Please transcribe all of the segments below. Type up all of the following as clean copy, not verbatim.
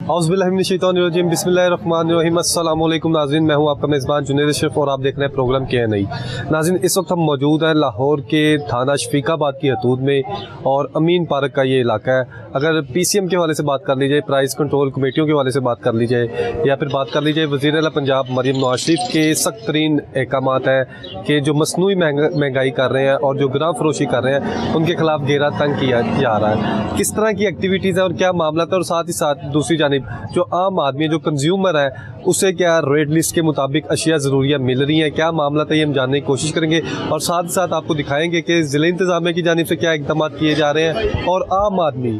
औज़ुबिल्लाहिमिनश्शैतानिर्रजीम बिस्मिल्लाहिर्रहमानिर्रहीम। अस्सलाम वालेकुम नाज़रीन, मैं हूं आपका मेज़बान जुनैद अशरफ और आप देख रहे हैं प्रोग्राम क्या है नहीं। नाज़रीन, इस वक्त हम मौजूद हैं लाहौर के थाना शफीकाबाद की हदूद में और अमीन पार्क का ये इलाका है। अगर PCM के हवाले से बात कर ली जाए, प्राइस कंट्रोल कमेटियों के हवाले से बात कर ली जाए, या फिर बात कर ली जाए वज़ीर आला पंजाब मरीम नवाज शरीफ के सख्त तरीन अहकामात हैं कि जो मसनूई महंगाई कर रहे हैं और जो ग्राम फरोशी कर रहे हैं उनके खिलाफ घेरा तंग किया जा रहा है। किस तरह की एक्टिविटीज़ हैं और क्या मामला था, और साथ ही साथ दूसरी जानिब जो आम आदमी जो कंज्यूमर है उसे क्या रेट लिस्ट के मुताबिक अशिया ज़रूरियाँ मिल रही हैं, क्या मामला था, ये हम जानने की कोशिश करेंगे और साथ ही साथ आपको दिखाएंगे कि ज़िला इंतज़ामिया की जानिब से क्या इक़दाम किए जा रहे हैं। और आम आदमी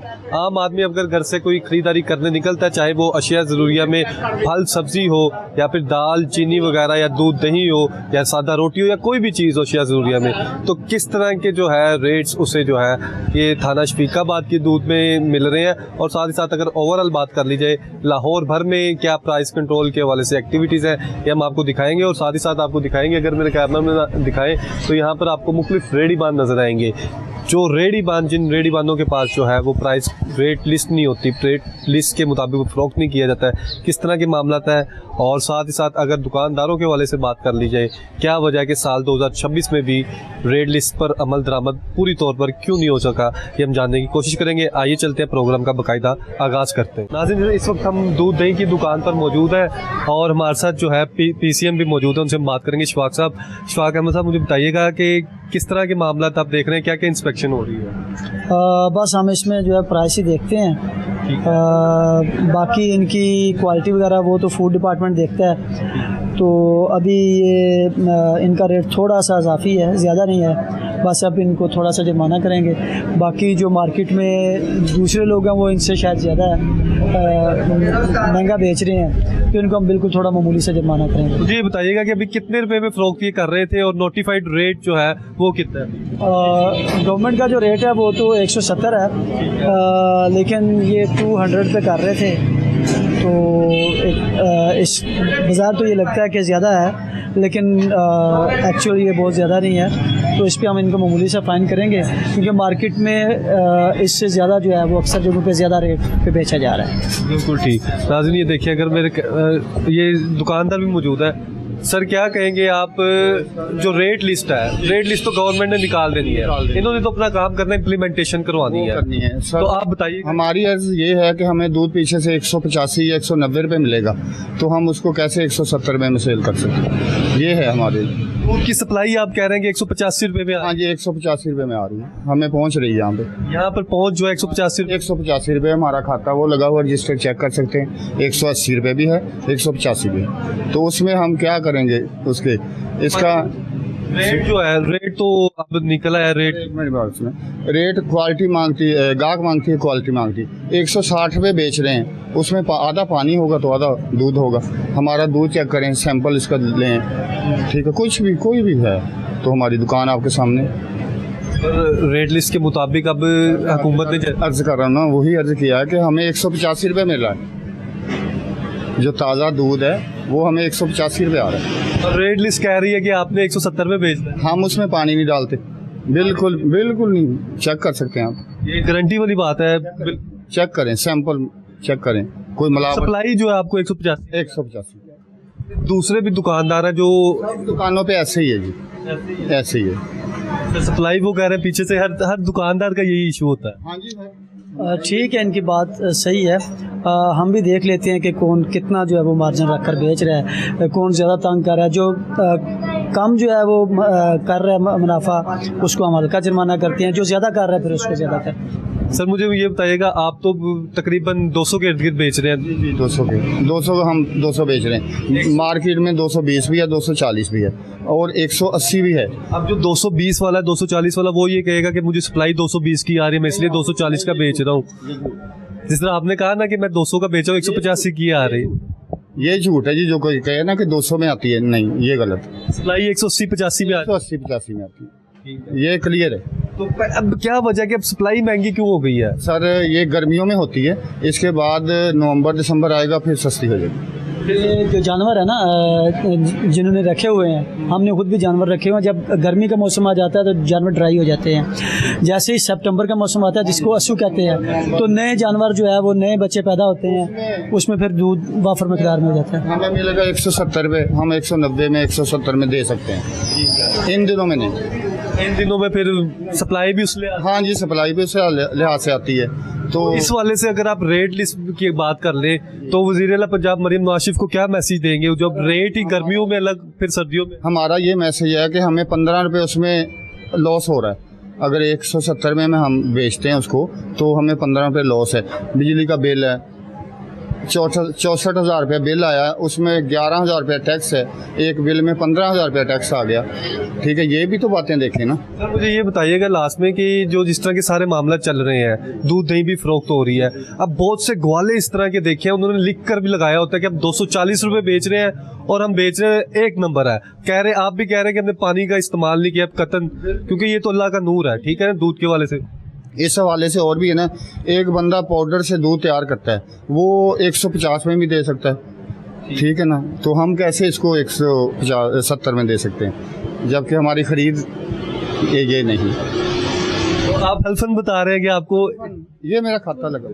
अगर घर से कोई ख़रीदारी करने निकलता है, चाहे वो अशिया ज़रूरिया में फल सब्ज़ी हो या फिर दाल चीनी वगैरह या दूध दही हो या सादा रोटी हो या कोई भी चीज़ हो अशिया ज़रूरिया में, तो किस तरह के जो है रेट्स उसे जो है ये थाना शफीकाबाद की दूध में मिल रहे हैं। और साथ ही साथ अगर ओवरऑल बात कर ली जाए लाहौर भर में क्या प्राइस कंट्रोल के हवाले से एक्टिविटीज़ हैं, ये हम आपको दिखाएंगे। और साथ ही साथ आपको दिखाएंगे, अगर मेरे कैमरा में दिखाएं तो यहाँ पर आपको मुख्तलिफ रेडी बांध नज़र आएंगे। जो जिन रेडी बांधों के पास जो है वो प्राइस रेट लिस्ट नहीं होती, रेट लिस्ट के मुताबिक फ़रोख्त नहीं किया जाता है, किस तरह के मामला है। और साथ ही साथ अगर दुकानदारों के हवाले से बात कर ली जाए, क्या वजह है कि साल 2026 में भी रेट लिस्ट पर अमल दरामद पूरी तौर पर क्यों नहीं हो सका, ये हम जानने की कोशिश करेंगे। आइए चलते हैं, प्रोग्राम का बाकायदा आगाज़ करते हैं। नाज़रीन, इस वक्त हम दूध दही की दुकान पर मौजूद हैं और हमारे साथ जो है PCM भी मौजूद है, उनसे हम बात करेंगे। शफाक अहमद साहब, मुझे बताइएगा कि किस तरह के मामला आप देख रहे हैं, क्या क्या इंस्पेक्शन हो रही है? बस हम इसमें जो है प्राइस ही देखते हैं, बाकी इनकी क्वालिटी वगैरह वो तो फूड डिपार्टमेंट देखता है। तो अभी ये इनका रेट थोड़ा सा इजाफी है, ज़्यादा नहीं है, बस अब इनको थोड़ा सा जुर्माना करेंगे। बाकी जो मार्केट में दूसरे लोग हैं वो इनसे शायद ज़्यादा महंगा बेच रहे हैं, तो इनको हम बिल्कुल थोड़ा मामूली से जुर्माना करेंगे। मुझे बताइएगा कि अभी कितने रुपए में फ़रोख्त ये कर रहे थे और नोटिफाइड रेट जो है वो कितना है? गवर्नमेंट का जो रेट है वो तो 170 है, लेकिन ये 200 पे कर रहे थे। तो इस बाज़ार तो ये लगता है कि ज़्यादा है, लेकिन एक्चुअली ये बहुत ज़्यादा नहीं है। तो इस पे हम इनको मामूली सा फ़ाइन करेंगे, क्योंकि मार्केट में इससे ज़्यादा जो है वो अक्सर जगहों पे ज़्यादा रेट पे बेचा जा रहा है। बिल्कुल ठीक। नाज़रीन, ये देखिए, अगर मेरे ये दुकानदार भी मौजूद है। सर, क्या कहेंगे आप, जो रेट लिस्ट है, रेट लिस्ट तो गवर्नमेंट ने निकाल देनी है, इन्होंने तो अपना काम करना, इम्प्लीमेंटेशन करवानी है। सर, तो आप बताइए। हमारी अर्ज ये है कि हमें दूध पीछे से 185 या 190 रुपये मिलेगा, तो हम उसको कैसे 170 रुपये में सेल कर सकते? ये है हमारे दूध की सप्लाई आप कह रहे हैं कि 185 रुपये में? हाँ जी, 185 रुपये में आ रही है, हमें पहुँच रही है यहाँ पर पहुँच जो है 185 रुपये हमारा खाता वो लगा हुआ, रजिस्टर चेक कर सकते हैं। 180 रुपये भी है, 185 भी है, तो उसमें हम क्या करेंगे उसके? इसका रेट जो है, रेट तो अब निकला है। रेट क्वालिटी मांगती है, गाहक मांगती है, क्वालिटी मांगती है। 160 रुपये बेच रहे हैं, उसमें आधा पानी होगा तो आधा दूध होगा। हमारा दूध चेक करें, सैंपल इसका लें, ठीक है, कोई भी है तो हमारी दुकान आपके सामने। रेट लिस्ट के मुताबिक अब हुकूमत ने अर्ज कर रहा हूँ ना, वही अर्ज किया है कि हमें 185 रुपये मिल रहा है। जो ताज़ा दूध है वो हमें 185 रुपये आ रहा है, और रेट लिस्ट कह रही है कि आपने 170 रुपये बेचना है। हम उसमें पानी नहीं डालते, बिल्कुल नहीं। चेक कर सकते हैं आप, ये गारंटी वाली बात है। चेक करें, सैंपल चेक करें, कोई मिलावट। सप्लाई जो है आपको 185। दूसरे भी दुकानदार है जो दुकानों पे ऐसे ही है जी, ऐसे ही है। सप्लाई वो कह रहे हैं पीछे से, हर दुकानदार का यही इशू होता है। हाँ जी, ठीक है, इनकी बात सही है। हम भी देख लेते हैं कि कौन कितना जो है वो मार्जिन रख कर बेच रहा है, कौन ज़्यादा तंग कर रहा है। जो कम जो है वो कर रहा है मुनाफा, उसको हम हल्का जुर्माना करते हैं, जो ज़्यादा कर रहा है फिर उसको ज़्यादा करते हैं। सर, मुझे ये बताइएगा, आप तो तकरीबन 200 के इर्द-गिर्द बेच रहे हैं। 200 हम 200 बेच रहे हैं, मार्केट में 220 भी है, 240 भी है और 180 भी है। अब जो 220 वाला है, 240 वाला, वो ये कहेगा कि मुझे सप्लाई 220 की आ रही है, मैं इसलिए 240 का बेच रहा हूँ। जिस तरह आपने कहा ना कि मैं 200 का बेचा हूँ, 185 की आ रही है, ये झूठ है जी। जो कोई कहे ना कि 200 में आती है, नहीं, ये गलत। सप्लाई 180-85 में आती है, 180-85 में आती है, ये क्लियर है। तो अब क्या वजह कि अब सप्लाई महंगी क्यों हो गई है? सर, ये गर्मियों में होती है, इसके बाद नवंबर दिसंबर आएगा फिर सस्ती हो जाएगी। ये जो जानवर है ना जिन्होंने रखे हुए हैं, हमने खुद भी जानवर रखे हुए हैं। जब गर्मी का मौसम आ जाता है तो जानवर ड्राई हो जाते हैं। जैसे ही सितंबर का मौसम आता है, जिसको अस्सू कहते हैं, तो नए जानवर जो है वो नए बच्चे पैदा होते हैं, उसमें फिर दूध वाफर मकदार में हो जाता है। हमें मिलेगा 170 रुपये, हम 190 में 170 में दे सकते हैं इन दिनों में नहीं। इन दिनों में फिर सप्लाई भी उसले हाँ जी, सप्लाई भी उस लिहाज से आती है। तो इस वाले से अगर आप रेट लिस्ट की बात कर ले तो वज़ीर-ए-आला पंजाब मरीम नवाज शरीफ को क्या मैसेज देंगे, जब रेट ही गर्मियों में अलग फिर सर्दियों में? हमारा ये मैसेज है कि हमें 15 रुपये उसमें लॉस हो रहा है। अगर 170 में हम बेचते हैं उसको तो हमें 15 रुपये लॉस है। बिजली का बिल है 64,000 रुपये बिल आया, उसमें 11,000 रुपये टैक्स है, एक बिल में 15,000 रुपये टैक्स आ गया। ठीक है, ये भी तो बातें देखें ना। सर मुझे ये बताइएगा लास्ट में कि जो जिस तरह के सारे मामला चल रहे हैं, दूध दही भी फरोख्त हो रही है, अब बहुत से ग्वाले इस तरह के देखे हैं, उन्होंने लिख कर भी लगाया होता है कि अब 240 रुपये बेच रहे हैं और हम बेच रहे हैं 1 नंबर है। कह रहे, आप भी कह रहे हैं कि हमने पानी का इस्तेमाल नहीं किया कतन, क्योंकि ये तो अल्लाह का नूर है, ठीक है ना, दूध के वाले से। इस हवाले से और भी है ना, एक बंदा पाउडर से दूध तैयार करता है, वो 150 में भी दे सकता है, ठीक है ना। तो हम कैसे इसको 170 में दे सकते हैं, जबकि हमारी खरीद ये नहीं। तो आप हल्फन बता रहे हैं कि आपको ये मेरा खाता लगा,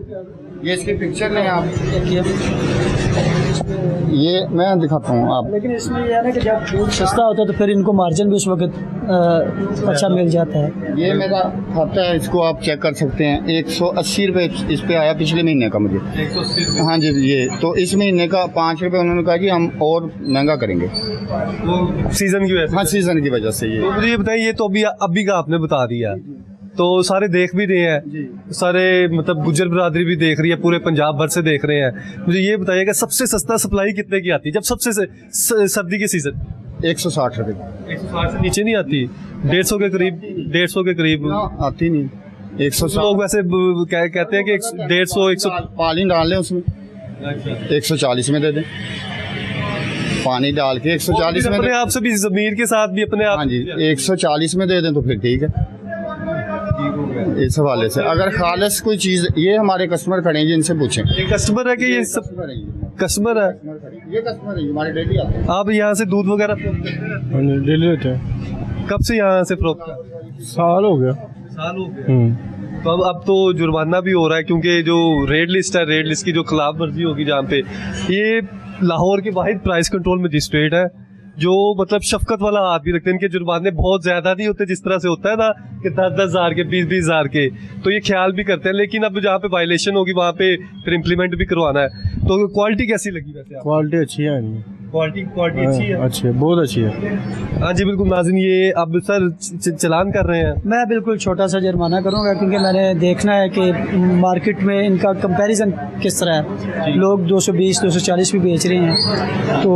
ये इसकी पिक्चर लें आप, ये मैं दिखाता हूँ आप। लेकिन इसमें यह है ना कि जब दूध सस्ता होता है तो फिर इनको मार्जिन भी उस वक्त अच्छा मिल जाता है। ये मेरा खाता है, इसको आप चेक कर सकते हैं। 180 रुपये इस पे आया पिछले महीने का मुझे। 180? हाँ जी, ये तो इस महीने का 5 रुपये उन्होंने कहा कि हम और महंगा करेंगे, वो सीजन की वजह से? हाँ, सीजन की वजह से। तो मुझे ये बताइए, ये तो अभी का आपने बता दिया, तो सारे देख भी रहे हैं, सारे मतलब गुज्जर बिरादरी भी देख रही है, पूरे पंजाब भर से देख रहे हैं। मुझे ये बताइएगा सबसे सस्ता सप्लाई कितने की आती है जब सबसे सर्दी के सीजन? 160 रुपये। 160 से नीचे नहीं आती? 150 के करीब? 150 के करीब आती नहीं। 160 लोग वैसे कहते हैं कि 150 100 पानी डाल लें उसमें, 140 में दे दें, पानी डाल के 140 में अपने आप से भी, ज़मीर के साथ भी अपने आप। हाँ जी, 140 में दे दें तो फिर ठीक है। इस हवाले से अगर खालिस कोई चीज़, ये हमारे कस्टमर खड़े हैं, जिनसे पूछें। ये कस्टमर है कि ये सब कस्टमर है? ये कस्टमर है, हमारे डेली आते हैं। आप यहाँ से दूध वगैरह डेली होते हैं। कब से यहाँ से फरोख्त? साल हो गया। साल हो गए। तो अब तो जुर्माना भी हो रहा है, क्योंकि जो रेड लिस्ट है, रेड लिस्ट की जो खिलाफ वर्जी होगी जहाँ पे, ये लाहौर के वाहिद प्राइस कंट्रोल मजिस्ट्रेट है जो मतलब शफकत वाला हाथ भी रखते हैं। इनके जुर्माने बहुत ज़्यादा नहीं होते जिस तरह से होता है ना कि 10-10 हज़ार के, 20-20 हज़ार के, तो ये ख्याल भी करते हैं। लेकिन अब जहाँ पे वायलेशन होगी वहाँ पे फिर इम्प्लीमेंट भी करवाना है। तो क्वालिटी कैसी लगी वैसे? क्वालिटी अच्छी है, क्वालिटी अच्छी है? अच्छी है, बहुत अच्छी है। हाँ जी बिल्कुल। नाज़रीन, ये अब सर चलान कर रहे हैं। मैं बिल्कुल छोटा सा जुर्माना करूँगा, क्योंकि मैंने देखना है कि मार्केट में इनका कंपैरिजन किस तरह है। लोग 220 240 भी बेच रहे हैं, तो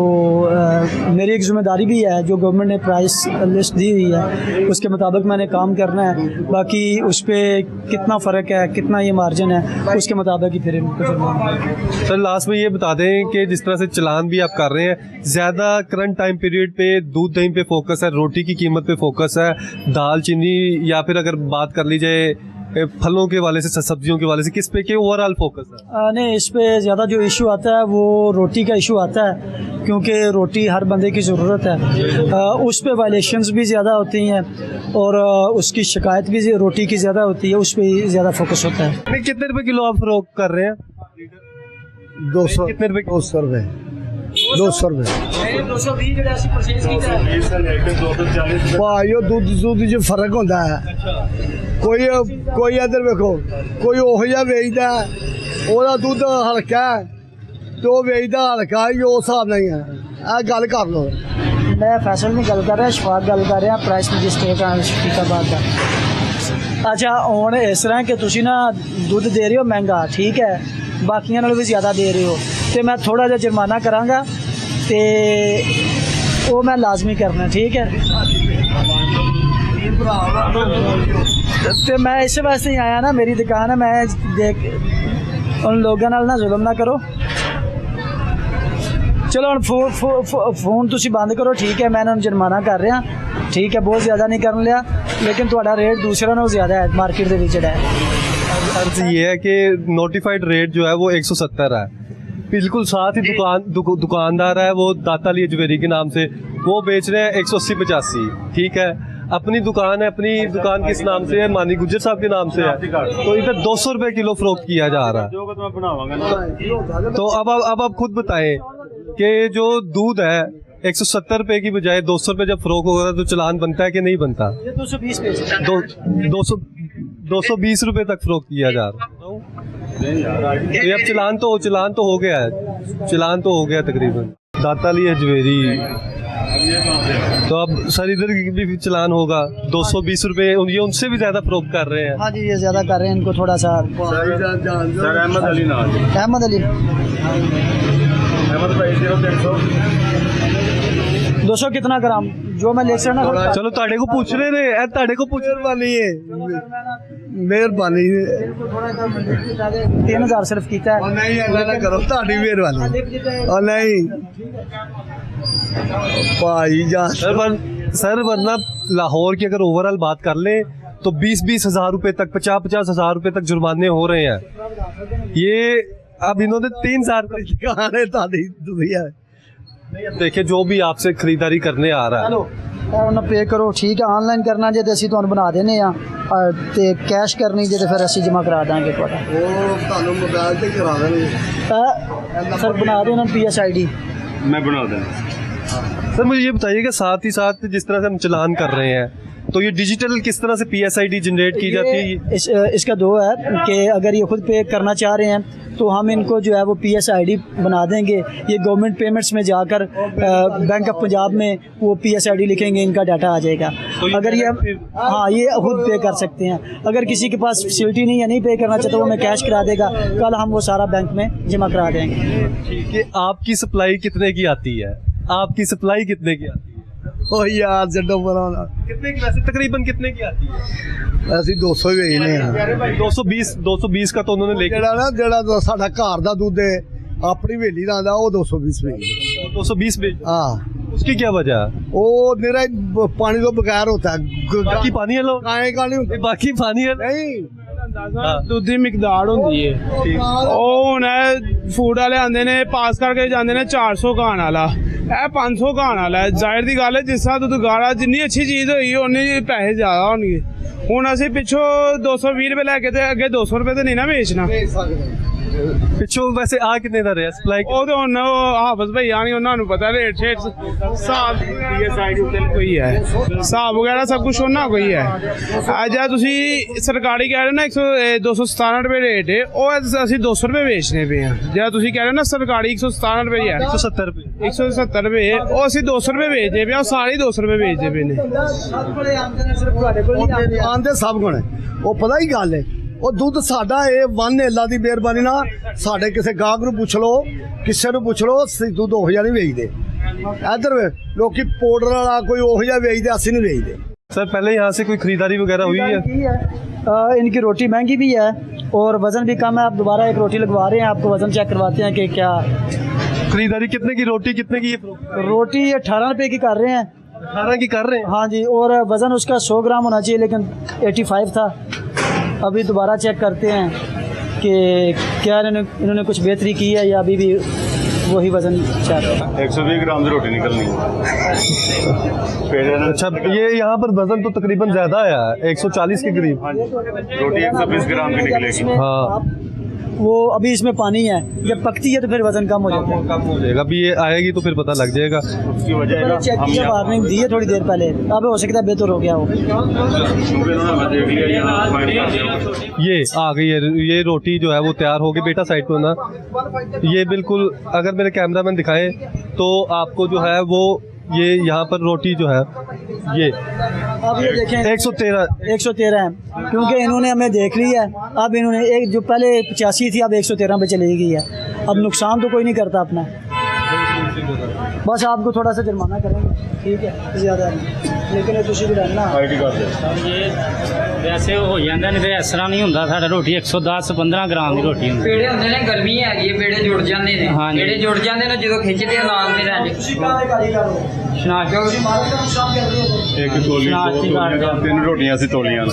मेरी एक जिम्मेदारी भी है, जो गवर्नमेंट ने प्राइस लिस्ट दी हुई है उसके मुताबिक मैंने काम करना है। बाकी उस पर कितना फ़र्क है, कितना ये मार्जिन है, उसके मुताबिक ही फिर इनको जुर्माना। सर लास्ट में ये बता दें कि जिस तरह से चलान भी आप कर रहे हैं, ज़्यादा करंट टाइम पीरियड पे दूध दही पे फोकस है, रोटी की कीमत पे फोकस है, दाल चीनी, या फिर अगर बात कर ली जाए फलों के वाले से, सब्जियों के वाले से, किस पे के ओवरऑल फोकस है? नहीं, इस पे ज़्यादा जो इशू आता है वो रोटी का इशू आता है, क्योंकि रोटी हर बंदे की ज़रूरत है। उस पे वायलेशंस भी ज़्यादा होती हैं और उसकी शिकायत भी रोटी की ज़्यादा होती है, उस पे ज़्यादा फोकस होता है। कितने रुपए किलो आप फरोख्त कर रहे हैं? 200 कितने रुपए? 200 रुपये। 200 रुपये भाइयों, दूध च फर्क होता है। कोई इधर देखो, कोई ओहो जिहा बेचदा ओहदा दुद्ध हल्का है तो बेचदा हल्का है, उस हिसाब नहीं है। आ गल कर लो। मैं फैसल नहीं गल कर रहा, शफाक गल कर रहा, प्राइस मजिस्ट्रेट शफीकाबाद का। अच्छा, हुण इस तरह कि तुसीं ना दुद्ध दे रहे हो महंगा, ठीक है, बाकियां नालों भी ज़्यादा दे रहे हो, तो मैं थोड़ा जिहा जुर्माना करांगा, तो वो मैं लाजमी करना, ठीक है। तो मैं इस वास्ते ही आया ना, मेरी दुकान है, मैं देख उन लोगों नाल ना जुल्म ना करो। चलो हम फोन तुसी बंद करो, ठीक है, मैं उन्होंने जुर्माना कर रहा, ठीक है, बहुत ज़्यादा नहीं कर लिया, लेकिन थोड़ा रेट दूसरा ना ज़्यादा है मार्केट के विच है। अर्ज ये है कि नोटिफाइड रेट जो है वो 170 है, बिल्कुल साथ ही दुकानदार है वो दाता अली ज्वेलरी के नाम से, वो बेच रहे हैं 180-85, ठीक है। अपनी दुकान है, अपनी दुकान किस नाम से है? मानी गुज्जर साहब के नाम से है, तो इधर 200 रुपए किलो फरोख्त किया जा रहा है। तो अब आप खुद बताएं कि जो दूध है 170 रुपए की बजाय 200 रुपए जब फरोख्त होगा तो चालान बनता है कि नहीं बनता? 220 रुपए तक फरोख्त किया जा रहा है। तो अब चलान तो हो गया है, चलान तो हो गया तकरीबन। दाता अली ज्वेलरी, तो अब सर इधर भी चलान होगा 220 रुपए, ये उनसे भी ज्यादा फरोख्त कर रहे हैं। हाँ जी, ये ज़्यादा कर रहे हैं, इनको थोड़ा सा। अहमद अली 200 कितना ग्राम जो मैं ले सकता ना। चलो ताड़े को पूछ रहे ने, ताड़े को पूछ मेहरबानी है, मेहरबानी है। 3000 सिर्फ कीता है। नहीं अल्लाह करो, ताड़ी मेहरबानी। और नहीं भाई जान सर वरना लाहौर की अगर ओवरऑल बात कर ले तो 20-20 हज़ार रुपए तक, 50-50 हज़ार रुपए तक जुर्माने हो रहे हैं। ये अब इन्होंने 3000 गाने ताड़ी दुनिया देखिए, जो भी आपसे खरीदारी करने आ रहा है ਉਹਨਾਂ पे करो, ठीक है। ऑनलाइन करना जे ते ਅਸੀਂ ਤੁਹਾਨੂੰ ਬਣਾ ਦੇਨੇ ਆ ਤੇ ਕੈਸ਼ ਕਰਨੀ ਜੇ ਤੇ ਫਿਰ ਅਸੀਂ ਜਮਾ ਕਰਾ ਦਾਂਗੇ ਤੁਹਾਡਾ। ਉਹ ਤੁਹਾਨੂੰ ਮੋਬਾਈਲ ਤੇ ਕਰਾ ਦੇਣਗੇ ਸਰ ਬਣਾ ਦਿਓ ਨਾ PSID। मैं बना दूँ। सर मुझे ये बताइए कि साथ ही साथ जिस तरह से हम चलान कर रहे हैं तो ये डिजिटल किस तरह से PSID जनरेट की जाती है? इसका दो है कि अगर ये खुद पे करना चाह रहे हैं तो हम इनको जो है वो PSID बना देंगे। ये गवर्नमेंट पेमेंट्स में जाकर बैंक ऑफ पंजाब में वो PSID लिखेंगे, इनका डाटा आ जाएगा। तो अगर ये हाँ ये खुद पे कर सकते हैं। अगर किसी के पास फैसिलिटी नहीं है, नहीं पे करना चाहता, वो हमें कैश करा देगा, कल हम वो सारा बैंक में जमा करा देंगे। ठीक है। आपकी सप्लाई कितने की आती है? आपकी सप्लाई कितने की आती है? ओ यार जड्डो बनाना कितने की, वैसे तकरीबन कितने की आती है? ਅਸੀਂ 200 ਹੀ ਵੇਚਨੇ ਆ। 220 का तो उन्होंने लेके ਜਿਹੜਾ ਨਾ ਜਿਹੜਾ ਸਾਡਾ ਘਰ ਦਾ ਦੁੱਧ ਹੈ ਆਪਣੀ ਹਵੇਲੀ ਦਾ ਆਂਦਾ ਉਹ 220 ਵੇਚਦੇ 220 बेच, ਹਾਂ। उसकी क्या वजह है? ਉਹ ਨਿਰਾ ਪਾਣੀ ਤੋਂ ਬਗੈਰ ਹੋਤਾ ਹੈ। बाकी पानी है लो, ਕਾਏ ਕਾਣੀ ਹੁੰਦੀ बाकी पानी है ਨਹੀਂ। ਦੁੱਧ ਦੀ ਮਿਕਦਾਰ ਹੁੰਦੀ ਏ, ਉਹ ਹੁਣ ਫੂਡ ਵਾਲੇ ਆਉਂਦੇ ਨੇ ਪਾਸ ਕਰਕੇ ਜਾਂਦੇ ਨੇ 400 ਗਾਣ ਵਾਲਾ, ਇਹ 500 ਗਾਣ ਵਾਲਾ ਹੈ। ਜ਼ਾਹਿਰ ਦੀ ਗੱਲ ਹੈ ਜਿਸ ਤਰ੍ਹਾਂ ਦੁੱਧ ਗਾੜਾ, ਜਿੰਨੀ ਅੱਛੀ ਚੀਜ਼ ਹੋਈ ਉਨੀ ਪੈਸੇ ਜ਼ਿਆਦਾ ਹੋਣਗੇ। ਹੁਣ ਅਸੀਂ ਪਿੱਛੋਂ 220 ਰੁਪਏ ਲੈ ਕੇ ਤੇ ਅੱਗੇ 200 ਰੁਪਏ ਤੇ ਨਹੀਂ ਨਾ ਵੇਚਣਾ। पिछो वैसे आ कितने का रहा सप्लाई? ਉਹ ਤੇ ਹੁਣ ਉਹ ਹਾਫਜ਼ ਭਈ ਆਣੀ, ਉਹਨਾਂ ਨੂੰ ਪਤਾ ਰੇਟ ਸ਼ੇਟ ਹਿਸਾਬ PSID ਉੱਤੇ ਕੋਈ ਹੈ, ਹਿਸਾਬ ਵਗੈਰਾ ਸਭ ਕੁਝ ਉਹਨਾਂ ਕੋਈ ਹੈ। ਅੱਜ ਆ ਤੁਸੀਂ ਸਰਕਾਰੀ ਕਹਿ ਰਹੇ ਨਾ 217 ਰੁਪਏ ਰੇਟ ਹੈ, ਉਹ ਅਸੀਂ 200 ਰੁਪਏ ਵੇਚਨੇ ਪਏ ਆ। ਜਿਹੜਾ ਤੁਸੀਂ ਕਹਿ ਰਹੇ ਨਾ ਸਰਕਾਰੀ 117 ਰੁਪਏ ਹੈ, 170 रुपए 170 ਰੁਪਏ, ਉਹ ਅਸੀਂ 200 ਰੁਪਏ ਵੇਚਦੇ ਪਏ ਆ। ਉਹ ਸਾਰੇ 200 ਰੁਪਏ ਵੇਚਦੇ ਪਏ ਨੇ। ਆਂਦੇ ਸਭ ਕੋਲ ਉਹ ਪਤਾ ਹੀ ਗੱਲ ਹੈ। ਉਹ ਦੁੱਧ ਸਾਡਾ ਇਹ ਵਨ ਅੱਲਾ ਦੀ ਮਿਹਰਬਾਨੀ ਨਾਲ ਸਾਡੇ ਕਿਸੇ ਗਾਹਕ ਨੂੰ ਪੁੱਛ ਲਓ, ਕਿਸੇ ਨੂੰ ਪੁੱਛ ਲਓ, ਅਸੀਂ ਦੁੱਧ ਉਹ ਜਿਹਾ ਨਹੀਂ ਵੇਚਦੇ। ਇੱਧਰ ਲੋਕੀ ਪਾਊਡਰ ਵਾਲਾ ਕੋਈ ਉਹ ਜਿਹਾ ਵੇਚਦੇ, ਅਸੀਂ ਨਹੀਂ ਵੇਚਦੇ। सर पहले यहाँ से कोई खरीदारी वगैरह हुई है? इनकी रोटी महंगी भी है और वज़न भी कम है। आप दोबारा एक रोटी लगवा रहे हैं, आपको वज़न चेक करवाते हैं कि क्या खरीदारी कितने की, रोटी कितने की? रोटी 18 रुपये की कर रहे हैं। 18 की कर रहे हैं? हाँ जी, और वज़न उसका 100 ग्राम होना चाहिए, लेकिन 85 था। अभी दोबारा चेक करते हैं कि क्या इन्होंने कुछ बेहतरी की है या अभी भी वही वज़न चेक है। 120 ग्राम की रोटी निकलनी अच्छा, ये यहाँ पर वजन तो तकरीबन ज्यादा है, 140 के करीब। रोटी 120 ग्राम की निकलेगी। हाँ, वो अभी इसमें पानी है, जब पकती है तो फिर वज़न कम हो जाता है। कम हो जाएगा, अभी ये आएगी तो फिर पता लग जाएगा। उसकी वजह मैंने चेक किया, वार्निंग दी है थोड़ी देर पहले, अब हो सकता है बेहतर हो गया हो। ये आ गई है, ये रोटी जो है वो तैयार हो गई। बेटा साइड पे ना, ये बिल्कुल अगर मेरे कैमरामैन दिखाए तो आपको जो है वो ये यहाँ पर रोटी जो है ये अब ये देखें 113 है, क्योंकि इन्होंने हमें देख लिया है। अब इन्होंने एक जो पहले 85 थी अब 113 पे चली गई है। अब नुकसान तो कोई नहीं करता अपना, बस आपको थोड़ा सा जुर्माना करेंगे, ठीक है, ज़्यादा नहीं, लेकिन तुझे भी रहना ਵੈਸੇ ਹੋ ਜਾਂਦਾ ਨਹੀਂ ਤੇ ਇਸ ਤਰ੍ਹਾਂ ਨਹੀਂ ਹੁੰਦਾ। ਸਾਡਾ ਰੋਟੀ 110-15 ਗ੍ਰਾਮ ਦੀ ਰੋਟੀ ਹੁੰਦੀ। ਪੇੜੇ ਹੁੰਦੇ ਨੇ, ਗਰਮੀ ਹੈਗੀ ਹੈ, ਪੇੜੇ ਜੁੜ ਜਾਂਦੇ ਨੇ। ਹਾਂਜੀ। ਪੇੜੇ ਜੁੜ ਜਾਂਦੇ ਨੇ ਜਦੋਂ ਖਿੱਚਦੇ ਆ ਨਾਲ ਨਹੀਂ ਰਹਿੰਦੇ। ਸ਼ਨਾਖਤ एक तोली, दो तोलियां, 3 रोटियां सी तोलियां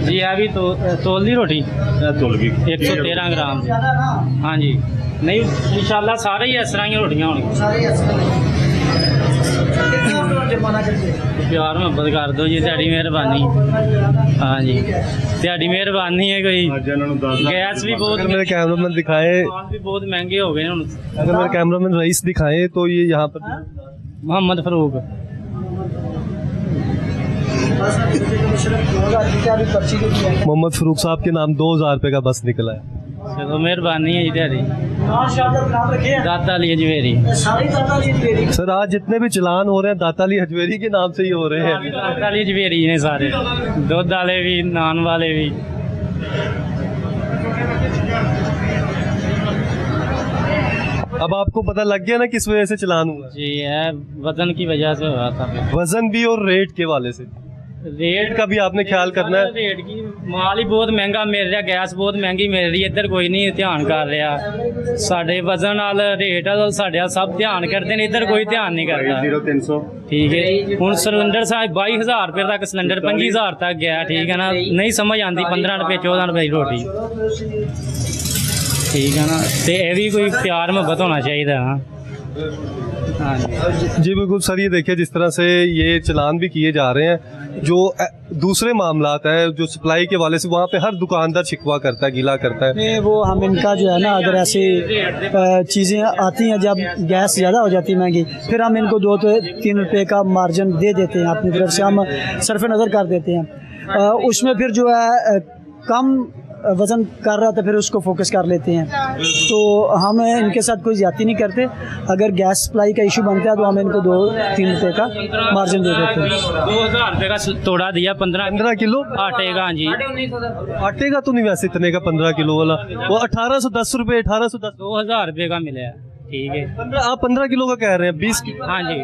ਜੀ ਆ ਵੀ ਤੋਲ ਦੀ ਰੋਟੀ तोल भी 113 ਗ੍ਰਾਮ ਦੀ। ਹਾਂਜੀ, ਨਹੀਂ ਇਨਸ਼ਾਅੱਲਾ ਸਾਰੇ ਹੀ ਇਸ ਤਰ੍ਹਾਂ ਹੀ ਰੋਟੀਆਂ ਹੋਣਗੀਆਂ। प्यार मोहब्बत कर दो जी, तेरी मेहरबानी। हाँ जी, तेरी मेहरबानी है। कोई गैस भी बहुत, अगर मेरे कैमरामैन दिखाए, भी बहुत महंगे हो गए हैं। अगर मेरे कैमरामैन रईस दिखाए तो ये यहाँ पर मोहम्मद फरूक। मोहम्मद फरूक साहब के नाम 2000 रुपये का बस निकला है। चलो मेहरबानी है जी तेरी। दाता अली हजवेरी। सर आज जितने भी चलान हो रहे हैं दाता अली हजवेरी के नाम से ही हो रहे हैं। दाता अली हजवेरी ने सारे, दूध वाले भी, नान वाले भी। अब आपको पता लग गया ना किस वजह से चलान हुआ? जी है, वजन की वजह से हुआ था। वजन भी और रेट के वाले से। रेट का भी आपने ख्याल करना है। रेट की माल ही बहुत महंगा मिल रहा, गैस बहुत महंगी मिल रही है। इधर कोई नहीं ध्यान कर रहा। साढ़े वजन नाल रेट साढ़े सब ध्यान करते हैं, इधर कोई ध्यान नहीं करता। ठीक है, हूँ सिलेंडर साहब 22,000 रुपये तक सिलेंडर, 25,000 तक गया। ठीक है ना, नहीं समझ आती 15 रुपये 14 रुपये की रोटी। ठीक है ना, तो यह भी कोई प्यार मोहब्बत होना चाहिए। हाँ जी बिल्कुल सर, ये देखिए जिस तरह से ये चलान भी किए जा रहे हैं। जो दूसरे मामलात है जो सप्लाई के वाले से, वहाँ पे हर दुकानदार शिकवा करता है, गिला करता है। वो हम इनका जो है ना, अगर ऐसी चीज़ें आती हैं जब गैस ज़्यादा हो जाती है महंगी, फिर हम इनको 2-3 रुपये का मार्जिन दे देते हैं अपनी तरफ से, हम सरफ नज़र कर देते हैं। उसमें फिर जो है कम वज़न कर रहा था फिर उसको फोकस कर लेते हैं। तो हम इनके साथ कोई ज़्यादती नहीं करते। अगर गैस सप्लाई का इशू बनता है तो हम इनको 2-3 रुपये का मार्जिन दे देते हैं। 2,000 रुपये का तोड़ा दिया 15 किलो आटे का। हाँ जी, आटे का तो नहीं वैसे इतने का, 15 किलो वाला वो 1810 रुपये, 1810। 2,000 रुपये का मिला है। ठीक है, आप 15 किलो का कह रहे हैं, 20 किलो। हाँ जी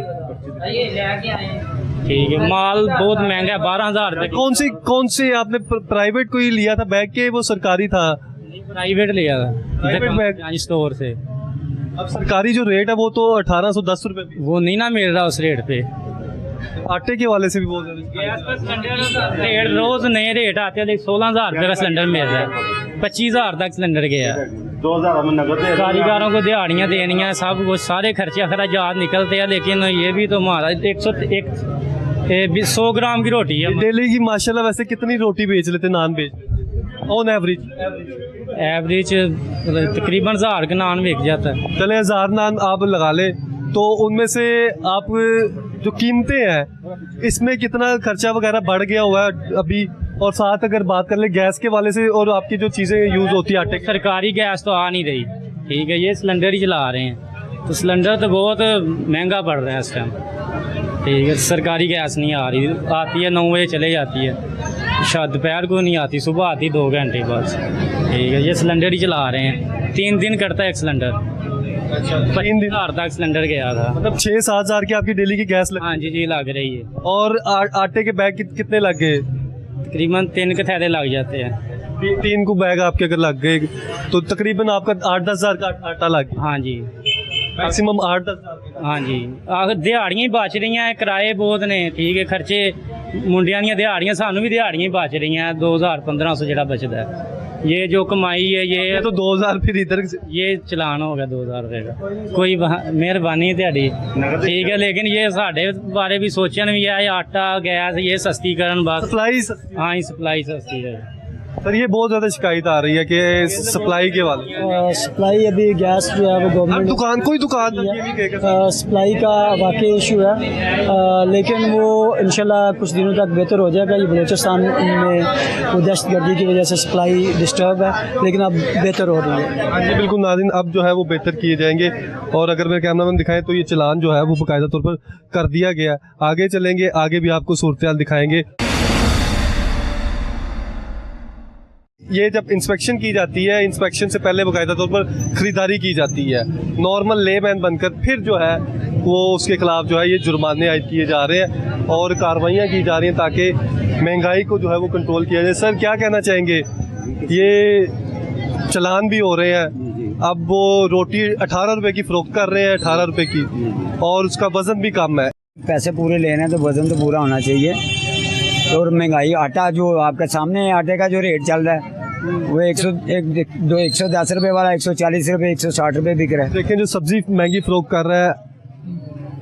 ठीक है, माल बहुत महंगा है, 12,000 रुपये। कौन से आपने प्राइवेट को ही लिया था बैग के, वो सरकारी था? प्राइवेट लिया था, प्राइवेट बैग स्टोर से। अब सरकारी जो रेट है वो तो 1810 रुपये, वो नहीं ना मिल रहा उस रेट पे। आटे के वाले से भी बहुत ज्यादा रेट रोज नए रेट आते हैं। 16,000 रुपये का सिलेंडर मिल रहा है, 25,000 तक सिलेंडर गया। 2000 में नगद कारीगरों को दिहाड़ियाँ देनी है, सब कुछ सारे खर्चे अखराजात निकलते हैं। लेकिन ये भी तो हमारा 100 ग्राम की रोटी है डेली की। माशाल्लाह वैसे कितनी रोटी बेच लेते, नान बेच ऑन एवरेज? तकरीबन 1000 का नान बिक जाता है। चले 1000 नान आप लगा ले, तो उनमें से आप जो कीमतें हैं इसमें कितना खर्चा वगैरह बढ़ गया हुआ है अभी? और साथ अगर बात कर ले गैस के वाले से, और आपकी जो चीज़ें यूज़ होती है आटे, सरकारी गैस तो आ नहीं रही। ठीक है, ये सिलेंडर ही चला रहे हैं, तो सिलेंडर तो बहुत महंगा पड़ रहा है इस टाइम। ठीक है, सरकारी गैस नहीं आ रही, आती है 9 बजे चले जाती है, शायद दोपहर को नहीं आती, सुबह आती 2 घंटे बस। ठीक है, ये सिलेंडर ही चला रहे हैं। 3 दिन करता है एक सिलेंडर। 3,000 तक सिलेंडर गया था। मतलब 6-7 हज़ार की आपकी डेली की गैस हाँ जी लग रही है। और आटे के बैग कितने लग गए? तकरीबन 3 के थैले लग जाते हैं। 3 को बैग आपके अगर लग गए तो तकरीबन आपका 8-10 हज़ार का आटा लग गया। हाँ जी, मैक्सिमम 8-10 हज़ार। हाँ जी, आखिर दिहाड़ियाँ ही बच रही हैं, किराए बहुत ने। ठीक है, खर्चे मुंडियां दी दिहाड़ियाँ, सानू भी दिहाड़ियाँ ही बच रही हैं। 2,000-1500 जो बचता है, ये जो कमाई है ये तो 2000 फिर इधर ये चलान हो गया 2000 रुपये का। कोई मेहरबानी तेरी। ठीक है, लेकिन ये साढ़े बारे भी सोचन भी है, आटा गैस ये सस्ती करन बस। सप्लाई हाँ ही सप्लाई सस्ती है। सर ये बहुत ज़्यादा शिकायत आ रही है कि सप्लाई के वाले सप्लाई अभी गैस जो है वो गवर्नमेंट कोई दुकान ये नहीं कहेगा सप्लाई का वाकई इशू है। लेकिन वो इंशाल्लाह कुछ दिनों तक बेहतर हो जाएगा। ये बलूचिस्तान में वो दहशतगर्दी की वजह से सप्लाई डिस्टर्ब है, लेकिन अब बेहतर हो रही है। हाँ जी बिल्कुल नाज़रीन, अब जो है वो बेहतर किए जाएंगे। और अगर मेरे कैमरामैन दिखाएं तो ये चलान जो है वो बाकायदा तौर पर कर दिया गया। आगे चलेंगे, आगे भी आपको सूरत दिखाएंगे। ये जब इंस्पेक्शन की जाती है, इंस्पेक्शन से पहले बाकायदा तौर पर ख़रीदारी की जाती है नॉर्मल लेमैन बनकर, फिर जो है वो उसके ख़िलाफ़ जो है ये जुर्माने आयद किए जा रहे हैं और कार्रवाइयाँ की जा रही हैं ताकि महंगाई को जो है वो कंट्रोल किया जाए। सर क्या कहना चाहेंगे? ये चलान भी हो रहे हैं, अब वो रोटी 18 रुपये की फ़रोख्त कर रहे हैं, 18 रुपये की, और उसका वज़न भी कम है। पैसे पूरे लेने हैं तो वज़न तो पूरा होना चाहिए। और महंगाई, आटा जो आपके सामने आटे का जो रेट चल रहा है वो 110 रुपए वाला 140 रुपए 160 रुपए बिक रहा है। देखें जो सब्जी महंगी फरोख्त कर रहा है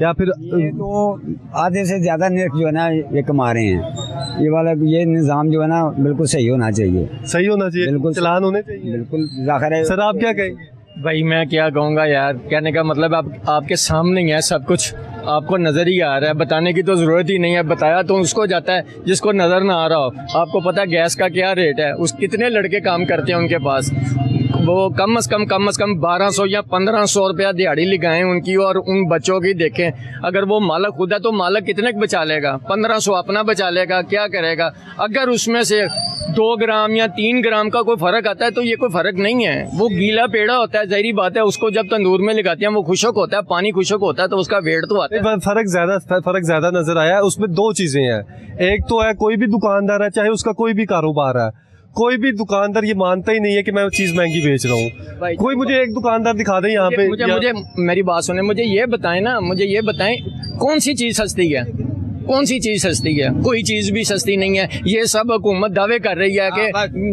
या फिर ये तो आधे से ज़्यादा निर्ख जो है ना ये कमा रहे हैं। ये वाला ये निज़ाम जो है ना बिल्कुल सही होना चाहिए। सही होना चाहिए, बिल्कुल चलान होने चाहिए। बिल्कुल ज़ाहिर है। सर आप क्या कहेंगे? भाई मैं क्या कहूँगा यार, कहने का मतलब आपके सामने ही है सब कुछ, आपको नज़र ही आ रहा है, बताने की तो ज़रूरत ही नहीं है। बताया तो उसको जाता है जिसको नज़र ना आ रहा हो। आपको पता है गैस का क्या रेट है, उस कितने लड़के काम करते हैं उनके पास, वो कम से कम 1200 या 1500 रुपया दिहाड़ी लगाएं उनकी, और उन बच्चों की देखें। अगर वो मालक खुद है तो मालक कितने का बचा लेगा? 1500 अपना बचा लेगा, क्या करेगा? अगर उसमें से 2 ग्राम या 3 ग्राम का कोई फ़र्क आता है तो ये कोई फ़र्क नहीं है। वो गीला पेड़ा होता है, ज़ाहिर बात है, उसको जब तंदूर में लगाते हैं वो खुशक होता है, पानी खुशक होता है तो उसका वेट तो आता है। फर्क ज्यादा नजर आया है। उसमें दो चीजें हैं, एक तो है कोई भी दुकानदार है, चाहे उसका कोई भी कारोबार है, कोई भी दुकानदार ये मानता ही नहीं है कि मैं चीज महंगी बेच रहा हूँ। कोई मुझे एक दुकानदार दिखा दे यहाँ पे। मुझे मेरी बात सुने, मुझे ये बताएं ना, मुझे ये बताएं कौन सी चीज सस्ती है? कौन सी चीज सस्ती है? कोई चीज भी सस्ती नहीं है। ये सब हुकूमत दावे कर रही है कि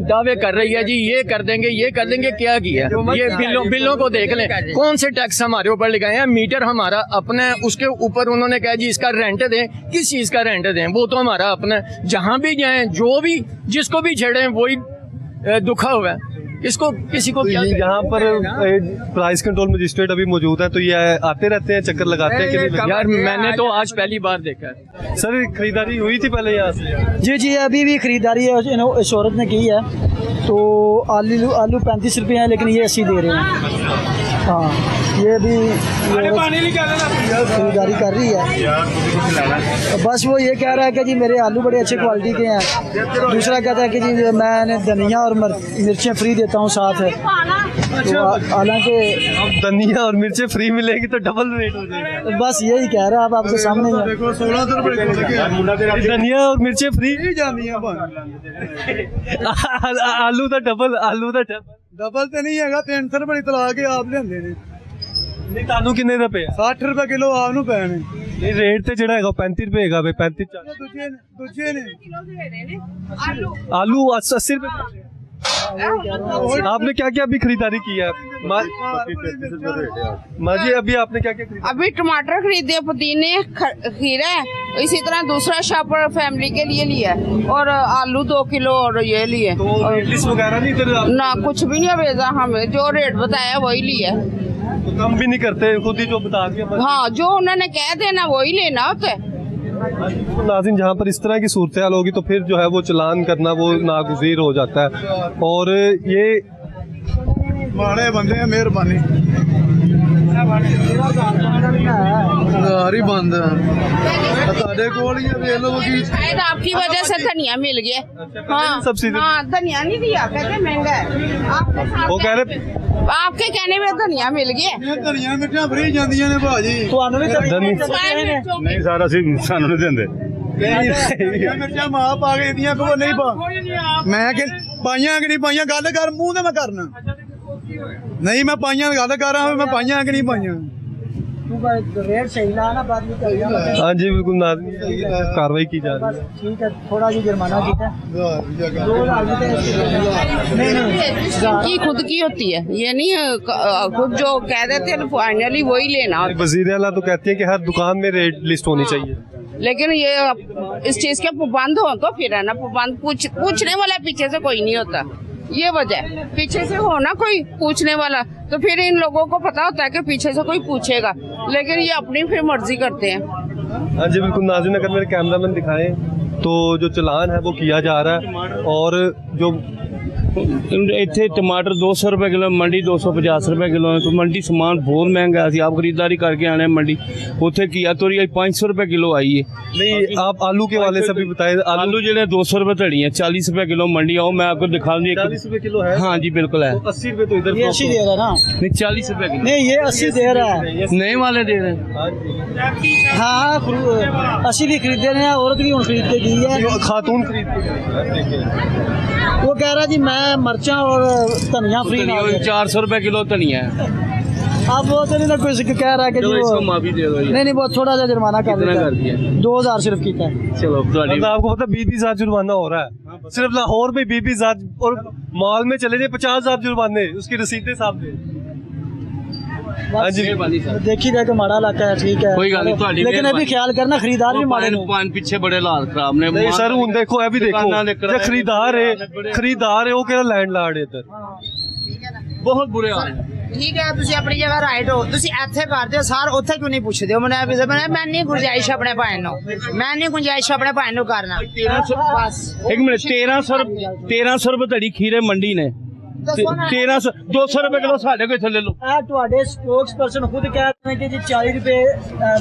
दावे कर रही है जी ये कर देंगे ये कर देंगे, क्या किया? ये बिलों को देख लें, कौन से टैक्स हमारे ऊपर लगाए हैं? मीटर हमारा अपना, उसके ऊपर उन्होंने कहा जी इसका रेंट दें। किस चीज का रेंट दें? वो तो हमारा अपना, जहाँ भी जाए जो भी जिसको भी छेड़े वही दुखा हुआ है। इसको किसी को क्या यहाँ पर प्राइस कंट्रोल मजिस्ट्रेट अभी मौजूद है, तो ये आते रहते हैं, चक्कर लगाते हैं कि नहीं? यार मैंने तो आज पहली बार देखा है। सर खरीदारी हुई थी पहले यहाँ से? जी जी अभी भी ख़रीदारी है, इस औरत ने की है। तो आलू 35 रुपये हैं, लेकिन ये 80 दे रहे हैं। हाँ ये भी खरीदारी कर रही है। बस वो ये कह रहा है कि जी मेरे आलू बड़े अच्छे क्वालिटी के हैं। दूसरा कहता है कि जी मैंने धनिया और मिर्चें फ्री देता हूँ साथ है। तो हालांकि धनिया और मिर्चें फ्री मिलेगी तो डबल रेट हो जाएगा। बस यही कह रहा है, आप आपके सामने ही है। 1600 रुपए धनिया और मिर्चें फ्री आलू का डबल डबल तो नहीं है, 300 रुपए तला के आप लेंदे ने। नहीं तानू कितने रुपए है? 60 रुपए किलो आपनू पैने। नहीं रेट तो ਜਿਹੜਾ ਹੈਗਾ 35 रुपए ਹੈਗਾ ਬਈ 35 दूजे ने आलू 80 रुपए। आपने क्या क्या अभी खरीदारी की है माँ जी? अभी आपने क्या क्या खरीदा? अभी टमाटर खरीदे, पुदीने, खीरा, इसी तरह दूसरा शॉपर फैमिली के लिए लिया और आलू 2 किलो और ये लिए। तो लिस्ट वगैरह नहीं इधर ना कुछ भी नहीं भेजा, हमें जो रेट बताया वही लिया। तो कम भी नहीं करते, खुद ही जो बता दिया? हाँ जो उन्होंने कह देना वही लेना होता है। नाज़रीन जहाँ पर इस तरह की सूरत हाल होगी तो फिर जो है वो चलान करना वो नागुज़ीर हो जाता है। और ये माड़े बंदे हैं, मेहरबानी बंद शायद आपकी वजह से धनिया मिल गया। हाँ धनिया नहीं दिया, कहते महंगा है। वो कह रहे आपके कहने में धनिया मिल गया। धनिया मिर्चा फ्री जांदियां ने भाजी। नहीं सारा सानू नहीं देंदे। मिर्चा मां पा के दियां को नहीं पा। मैं कि पाइयां कि नहीं पाइयां, गल कर मुंह ते मैं करना नहीं। मैं पाइयां गल कर रहा हूं, मैं पाइयां कि नहीं पाइयां। रेट सही ना ना बात नहीं कर। हाँ जी बिल्कुल नाज़रीन कार्रवाई की जा रही है। ठीक है, थोड़ा जी जुर्माना किया की खुद की होती है, ये नहीं खुद जो कह देते हैं फाइनली वही लेना। वज़ीर आला तो कहती है कि हर दुकान में रेट लिस्ट होनी चाहिए, लेकिन ये इस चीज के पाबंद हो तो फिर है ना, पाबंद पूछने वाला पीछे से कोई नहीं होता। ये वजह पीछे से हो ना कोई पूछने वाला, तो फिर इन लोगों को पता होता है कि पीछे से कोई पूछेगा, लेकिन ये अपनी फिर मर्जी करते हैं। हाँ जी बिल्कुल नाज़रीन, अगर मेरे कैमरामैन दिखाएं तो जो चलान है वो किया जा रहा है। और जो ਇੱਥੇ ਟਮਾਟਰ 200 रुपए किलो, मंडी 250 रुपए किलो है। तो मंडी सामान बहुत महंगा है, आप खरीदारी करके आने मंडी। उत्थे घिया तोरी 500 रुपए किलो आई है। नहीं आप आलू के वाले से भी बताए। आलू जो 200 रुपए धड़ी है, 40 रुपए किलो मंडी आओ, मैं आपको दिखा दूँ। 40 रुपए किलो है? हाँ जी बिल्कुल है। 80 रुपए तो इधर 80 दे रहा है ना? नहीं 40 रुपए किलो नहीं ये 80 दे रहा है, नए वाले दे रहे हैं। हाँ 80 भी खरीदे रहे हैं, औरत भी खरीद के दी है, खातून खरीद। वो कह रहा जी मैं मर्चा और धनिया फ्री ना। 400 रुपए किलो धनिया है। अब वो तो नहीं ना कोई कह रहा है कि जो इसको माफी दे दो। नहीं वो थोड़ा सा जुर्माना कर दिया, 2000 सिर्फ किया है। चलो आपको पता 20,000 जुर्माना हो रहा है। सिर्फ लाहौर में 20,000 और मॉल में चले जाए 50,000 जुर्माने, उसकी रसीदें सामने। हाँ जी, देखी जाए तो माड़ा इलाका है, ठीक है, कोई गल नहीं, तुहाडी लेकिन अभी ख्याल करना खरीदार भी माड़े ने। पान पीछे बड़े हालात खराब ने। नहीं सर हुन देखो ये भी देखो जे खरीदार है वो केड़ा लैंडलॉर्ड है इधर, बहुत बुरे हाल ने। ठीक है, तुसी अपनी जगह राइट हो, तुसी ਇੱਥੇ ਕਰਦੇ ਹੋ ਸਰ, ਉੱਥੇ क्यों नहीं पूछते हो? मैं नहीं गुंजाइश अपने भाई नो, मैं नहीं गुंजाइश अपने भाई नो करना। एक मिनट, 1300 रुपए तड़ी खीरे मंडी ने, 1300 200 रुपए किलो साढ़े को इत्थे ले लो। ਤੁਹਾਡੇ ਸਪੋਕਸ ਪਰਸਨ ਖੁਦ ਕਹਿ ਰਹੇ ਨੇ ਕਿ ਜੀ 40 रुपए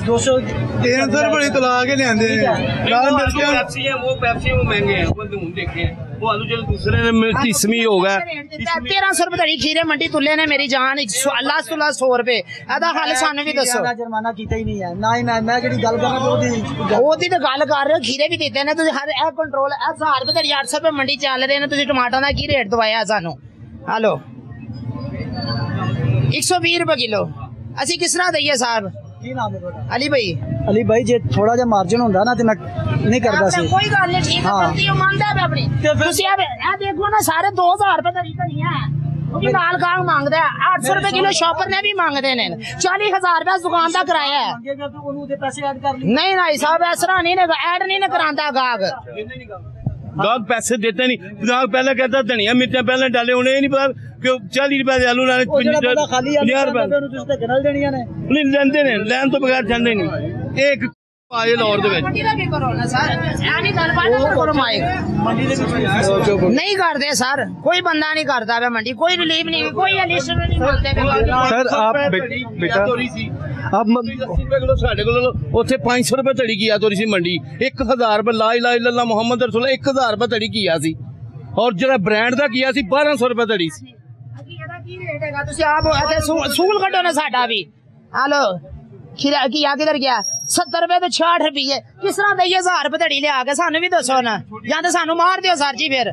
200 1300 रुपए तो ला के लेंदे यार। पेप्सी है वो महंगे हैं, वो तुम देखे हैं, वो आलू जो दूसरे ने तीसवीं हो गया। 1300 रुपए तड़ी खीरे मंडी तुले ने मेरी जान, लास्ट तो लास्ट 100 रुपए ਇਹਦਾ ਹੱਲ ਸਾਨੂੰ ਵੀ ਦੱਸੋ। ਜੁਰਮਾਨਾ ਕੀਤਾ ਹੀ ਨਹੀਂ ਹੈ ਨਾ ਹੀ ਮੈਂ ਜਿਹੜੀ ਗੱਲ ਕਰ ਰਿਹਾ ਉਹਦੀ ਤਾਂ ਗੱਲ ਕਰ ਰਹੇ ਹੋ, ਖੀਰੇ ਵੀ ਦਿੱਤੇ ਨੇ ਤੁਸੀਂ, ਹਰ ਇਹ ਕੰਟਰੋਲ 1000 ਰੁਪਏ ਤੜੀ 800 ਰੁਪਏ ਮੰਡੀ ਚੱਲ ਰਹੇ ਨੇ, ਤੁਸੀਂ ਟਮਾਟਰਾਂ ਦਾ ਕੀ ਰੇਟ ਦਵਾਇਆ ਸਾਨੂੰ? हेलो 120 रुपए किलो, ਅਸੀਂ ਕਿਸ ਤਰ੍ਹਾਂ ਦਈਏ ਸਾਹਿਬ? ਕੀ ਨਾਮ ਹੈ ਤੁਹਾਡਾ? ਅਲੀ ਭਾਈ ਜੇ ਥੋੜਾ ਜਿਹਾ ਮਾਰਜਨ ਹੁੰਦਾ ਨਾ ਤੇ ਮੈਂ ਨਹੀਂ ਕਰਦਾ ਸੀ। ਕੋਈ ਗੱਲ ਨਹੀਂ, ਠੀਕ ਹੈ, ਗਲਤੀ ਉਹ ਮੰਨਦਾ ਹੈ ਆਪਣੀ। ਤੁਸੀਂ ਇਹ ਦੇਖੋ ਨਾ, ਸਾਰੇ 2000 ਰੁਪਏ ਦਾ ਧਨੀਆ ਹੈ, ਉਹ ਵੀ ਨਾਲ ਗਾਹ ਮੰਗਦਾ ਹੈ, 800 ਰੁਪਏ ਕਿਲੋ ਸ਼ਾਪਰ ਨੇ ਵੀ ਮੰਗਦੇ ਨੇ, 40,000 ਰੁਪਏ ਦੁਕਾਨ ਦਾ ਕਿਰਾਇਆ ਹੈ। ਮੰਗੇਗਾ ਤਾਂ ਉਹਨੂੰ ਤੇ ਪੈਸੇ ਐਡ ਕਰ ਲਈ। ਨਹੀਂ ਨਹੀਂ ਸਾਹਿਬ, ਇਸ ਤਰ੍ਹਾਂ ਨਹੀਂ ਐਡ ਨਹੀਂ ਕਰਾਂਦਾ ਗਾਹਕ। गाहक पैसे देते नहीं, गाहक पहले कहता धनिया मिर्चा पहले डाले, उन्हें नहीं पता कि 40 रुपए दे आलू लाने, 50 रुपए नहीं लेंदे ने, लैन तो बगैर जांदे नहीं। एक आए लाहौर दे विच ਮੰਡੀ ਦਾ ਵੀ ਕਰੋ ਨਾ ਸਰ, ਇਹ ਨਹੀਂ ਗੱਲ ਬਾਤ ਨਾ ਕਰੋ ਮਾਈਕ। ਮੰਡੀ ਦੇ ਵਿੱਚ ਨਹੀਂ ਕਰਦੇ ਸਰ, ਕੋਈ ਬੰਦਾ ਨਹੀਂ ਕਰਦਾ ਵੇ ਮੰਡੀ, ਕੋਈ ਰਿਲੀਫ ਨਹੀਂ, ਕੋਈ ਲਿਸਟ ਨਹੀਂ ਮਿਲਦੇ ਵੇ। सर आप बेटा आप 80 रुपए किलो साढ़े को ਉੱਥੇ 500 ਰੁਪਏ ਧੜੀ ਕੀ ਆ ਤੋਰੀ ਸੀ ਮੰਡੀ, 1000 ਰੁਪਏ ਲਾ ਇਲਾਹਾ ਇल्लल्लाह ਮੁਹੰਮਦ ਰਸੂਲ 1000 ਰੁਪਏ ਧੜੀ ਕੀ ਆ ਸੀ, ਔਰ ਜਿਹੜਾ ਬ੍ਰਾਂਡ ਦਾ ਕੀ ਆ ਸੀ 1200 ਰੁਪਏ ਧੜੀ ਸੀ। ਇਹਦਾ ਕੀ ਰੇਟ ਹੈਗਾ? ਤੁਸੀਂ ਆਪ ਇੱਥੇ ਸੂਲ ਕੱਢੋ ਨਾ ਸਾਡਾ ਵੀ। ਹਲੋ ਖੀਰਾ ਕੀ ਆ ਕਿਧਰ ਗਿਆ? 70 ਰੁਪਏ ਤੇ 66 ਰੁਪਏ, ਕਿਸ ਤਰ੍ਹਾਂ ਦਈਏ 1000 ਰੁਪਏ ਧੜੀ ਲਿਆ ਕੇ? ਸਾਨੂੰ ਵੀ ਦੱਸੋ ਨਾ, ਜਾਂ ਤਾਂ ਸਾਨੂੰ ਮਾਰ ਦਿਓ ਸਰ ਜੀ ਫਿਰ।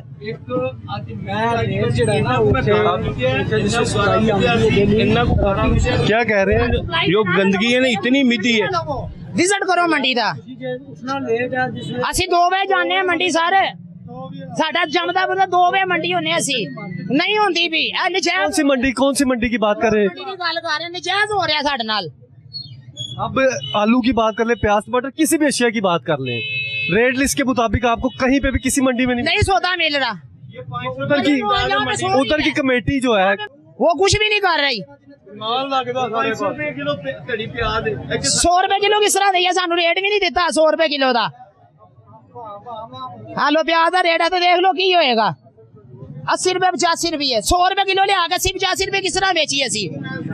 क्या कह रहे हैं? जो गंदगी है ना इतनी मिट्टी है। ਵਿਜ਼ਿਟ ਕਰੋ ਮੰਡੀ ਦਾ। ਅਸੀਂ 2 ਵਜੇ ਜਾਂਦੇ ਆ ਮੰਡੀ ਸਰ, ਸਾਡਾ ਜੰਮਦਾ ਬੰਦਾ 2 ਵਜੇ ਮੰਡੀ ਹੁੰਨੇ ਅਸੀਂ, ਨਹੀਂ ਹੁੰਦੀ ਵੀ। ਇਹ ਨਜਾਇਜ਼ कौन सी मंडी की बात कर रहे हैं? ਮੰਡੀ ਦੀ ਗੱਲ ਕਰ ਰਹੇ, ਨਜਾਇਜ਼ ਹੋ ਰਿਹਾ ਸਾਡੇ ਨਾਲ। अब आलू की बात कर ले, प्याज टमाटर किसी भी अशिया की बात कर ले, रेट लिस्ट के मुताबिक आपको कहीं पे भी किसी मंडी में नहीं सौदा मिल रहा। उधर की कमेटी जो है वो कुछ भी नहीं कर रही। 500 रुपए किलो धड़ी प्याज 100 रुपए किलो किस तरह दिया? सानू रेट भी नहीं दिता 100 रुपए किलो का। आलू प्याज का रेट है तो देख लो की होएगा, 80 रुपए 85 रुपये, 100 रुपए किलो लिया के 80 85 रुपए किस तरह बेची असी?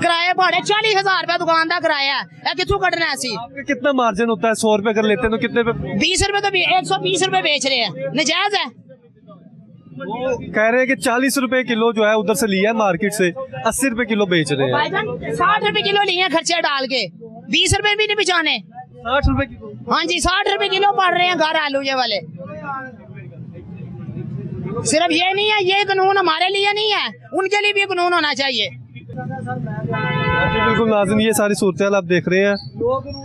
किराए भाड़े 40,000 रुपए दुकान का किराया है, कितों कटना असी? कितना मार्जिन होता है? 100 रुपए कर लेते हैं तो कितने पे? 20 रुपए तो 120 रुपए बेच रहे हैं, नजायज है। कह रहे हैं कि 40 रुपए किलो जो है उधर से लिया है मार्केट से, 80 रुपए किलो बेच रहे हैं। भाईजान 60 रुपए किलो लिए हैं खर्चे डाल के, 20 रुपए भी नहीं बचाने। 60 रुपए किलो? हाँ जी 60 रुपए किलो पड़ रहे हैं घर आलू ये वाले। सिर्फ ये नहीं है, ये कानून हमारे लिए नहीं है, उनके लिए भी कानून होना चाहिए। जी बिल्कुल नाज़रीन, ये सारी सूरत आप देख रहे हैं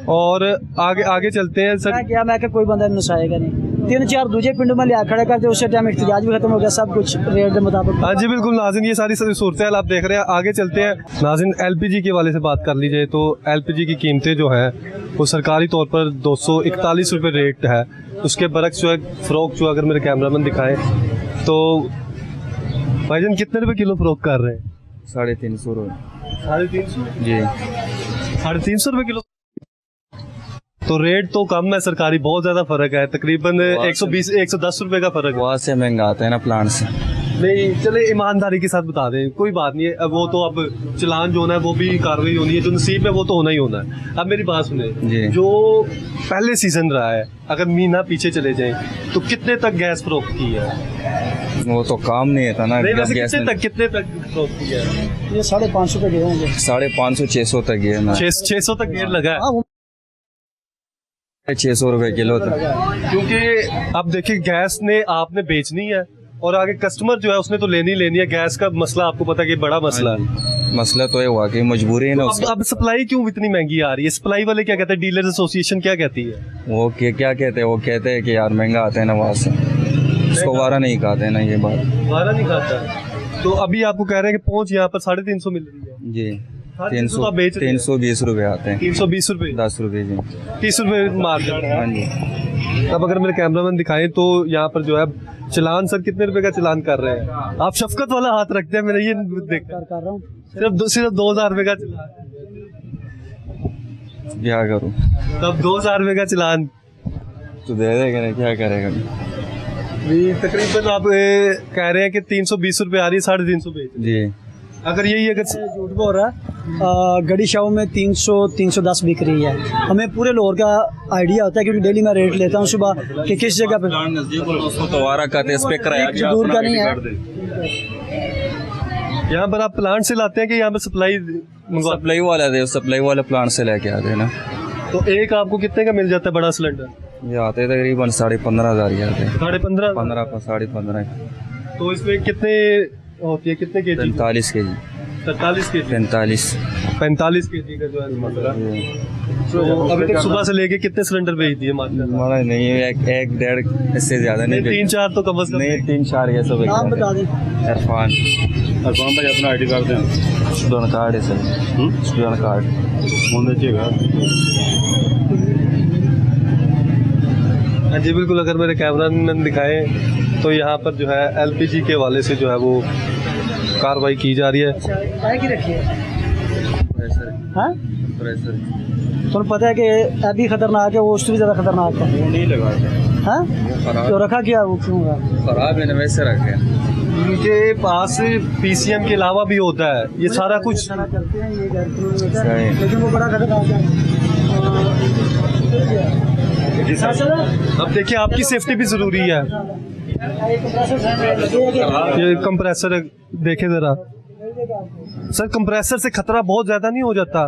और आगे चलते हैं सर। क्या मैं कोई बंदा नसाएगा नहीं, 3-4 दूसरे पिंडों में लिया खड़े करते, उस टाइम इख्तिजाज भी खत्म हो गया, सब कुछ रेट के मुताबिक। हाँ जी बिल्कुल नाज़रीन, ये सारी सूरत आप देख रहे हैं। आगे चलते हैं नाज़रीन, LPG के वाले से बात कर लीजिए तो LPG की कीमतें जो हैं वो सरकारी तौर पर 241 रुपये रेट है, उसके बरक्स जो है फ़रोख्त जो अगर मेरे कैमरामैन दिखाएं तो भाईजान कितने रुपए किलो फ़रोख्त कर रहे हैं? 350 रुपये। 350 जी 350 रुपये किलो। तो रेट तो कम है सरकारी, बहुत ज्यादा फर्क है, तकरीबन 120-110 रुपए का फर्क है। वहाँ से महंगा आता है ना प्लांट से। नहीं चले ईमानदारी के साथ बता दें, कोई बात नहीं है, अब वो तो अब चलान जो होना है वो भी कार्रवाई होनी है, जो नसीब है वो तो होना ही होना है। अब मेरी बात सुने, जो पहले सीजन रहा है अगर महीना पीछे चले जाएं तो कितने तक गैस फरोख्त की है? वो तो काम नहीं था ना। कितने तक फरोख्त की है? ये 550 रुपए गए होंगे, 550-600 तक गए ना। 600 तक गेट लगा है, 600 रुपए किलो था। क्योंकि अब देखिए गैस ने आपने बेचनी है और आगे कस्टमर जो है उसने तो लेनी है। गैस का मसला आपको पता है कि बड़ा मसला है। मसला तो ये हुआ कि मजबूरी है ना। अब सप्लाई क्यों इतनी महंगी आ रही है? सप्लाई वाले क्या कहते हैं, डीलर्स एसोसिएशन क्या कहती है? वो क्या कहते हैं, वो कहते हैं कि यार महंगा आता है ना वहाँ से। उसको वारा नहीं खाते ना, ये बात। वारा नहीं खाता। तो अभी आपको कह रहे हैं कि पहुंच यहाँ पर 350 मिल रही है जी, 300 बेच 320 रुपये आते हैं। 320 रुपए, 10 रुपये जी। 30 रुपए मार। हाँ जी। अब अगर मेरे कैमरामैन दिखाएं तो यहाँ पर जो है चलान, सर कितने रुपए का चलान कर रहे हैं आप? शफकत वाला हाथ रखते हैं, मैंने ये देख कर रहा हूँ। सिर्फ 2000 रुपए का चलान। क्या करूँ? तब 2000 रुपए का चलान तो दे देगा ना, क्या करेगा? तकरीबन आप कह रहे हैं कि 320 रुपए आ रही है, 350 बेच जी। अगर यही अगर झूठ बोल रहा है, गड़ी शाव में 300-310 बिक रही है। हमें पूरे लाहौर का आइडिया होता है क्योंकि डेली मैं रेट लेता हूँ सुबह कि किस जगह पे। उसको तो वारा खाते, इस पे किराया दूर का नहीं है। यहाँ पर आप प्लांट से लाते हैं कि यहाँ पर सप्लाई वाला दे, सप्लाई वाले प्लांट से लेके आते हैं ना। तो एक आपको कितने का मिल जाता है बड़ा सिलेंडर? ये आते हैं तकरीबन 15,500 के आते हैं। 15,500 15,500। तो इसमें कितने होती है, कितने के जी? 45 के जी। 43 के जी? 45 के जी का जो है मसला। तो अभी तक सुबह से लेके कितने सिलेंडर भेज दिए? हमारा नहीं, एक डेढ़, इससे ज्यादा नहीं। 3-4 तो कम से कम नहीं, 3-4 ये सब। नाम बता दें। इरफान भाई, अपना ID कार्ड दें। स्टूडेंट कार्ड है सर। स्टूडेंट कार्ड होना चाहिए। हाँ जी बिल्कुल। अगर मेरे कैमरामैन दिखाएं तो यहाँ पर जो है LPG के हवाले से जो है वो कार्रवाई की जा रही है। तुम्हें पता है कि अभी खतरनाक है, वो उससे भी ज्यादा खतरनाक है। वो नहीं लगा हाँ? तो रखा क्या वो क्यों? खराब है ना, वैसे रखे। इनके पास PCM के अलावा भी होता है ये सारा कुछ करते हैं ये घर में, लेकिन वो बड़ा खतरनाक है। अब देखिए आपकी सेफ्टी भी जरूरी है। ये कंप्रेसर देखे जरा सर, कंप्रेसर से खतरा बहुत ज्यादा नहीं हो जाता?